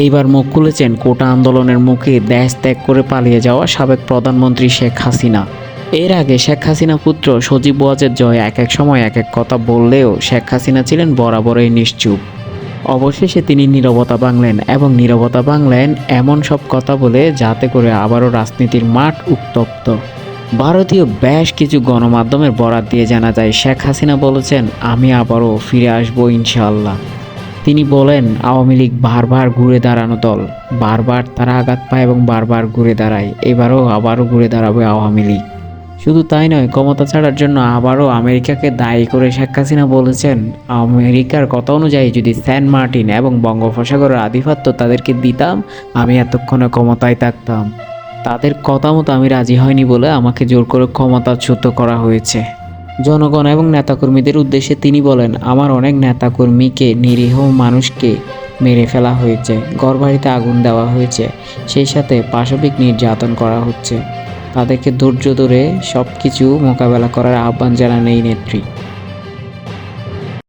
এইবার মুখ খুলেছেন কোটা আন্দোলনের মুখে দেশ ত্যাগ করে পালিয়ে যাওয়া সাবেক প্রধানমন্ত্রী শেখ হাসিনা। এর আগে শেখ হাসিনা পুত্র সজীব ওয়াজেদ জয় এক এক সময় এক এক কথা বললেও শেখ হাসিনা ছিলেন বরাবরই নিশ্চুপ। অবশেষে তিনি নীরবতা ভাঙলেন এবং নীরবতা ভাঙলেন এমন সব কথা বলে যাতে করে আবারও রাজনীতির মাঠ উত্তপ্ত। ভারতীয় বেশ কিছু গণমাধ্যমের বরাত দিয়ে জানা যায় শেখ হাসিনা বলেছেন, আমি আবারও ফিরে আসবো ইনশাআল্লাহ। তিনি বলেন, আওয়ামী লীগ বারবার ঘুরে দাঁড়ানো দল, বারবার তারা আঘাত পায় এবং বারবার ঘুরে দাঁড়ায়, আবারও ঘুরে দাঁড়াবে আওয়ামী লীগ। শুধু তাই নয়, ক্ষমতা ছাড়ার জন্য আবারও আমেরিকাকে দায়ী করে শেখ হাসিনা বলেছেন, আমেরিকার কথা অনুযায়ী যদি সেন্ট মার্টিন এবং বঙ্গোপসাগরের আধিপত্য তাদেরকে দিতাম, আমি এতক্ষণে ক্ষমতায় থাকতাম। তাদের কথা মতো আমি রাজি হয়নি বলে আমাকে জোর করে ক্ষমতাচ্যুত করা হয়েছে। জনগণ এবং নেতাকর্মীদের উদ্দেশ্যে তিনি বলেন, আমার অনেক নেতাকর্মীকে, নিরীহ মানুষকে মেরে ফেলা হয়েছে, ঘরবাড়িতে আগুন দেওয়া হয়েছে, সেই সাথে পাশবিক নির্যাতন করা হচ্ছে। তাদেরকে ধৈর্য ধরে সব কিছু মোকাবেলা করার আহ্বান জানান এই নেত্রী।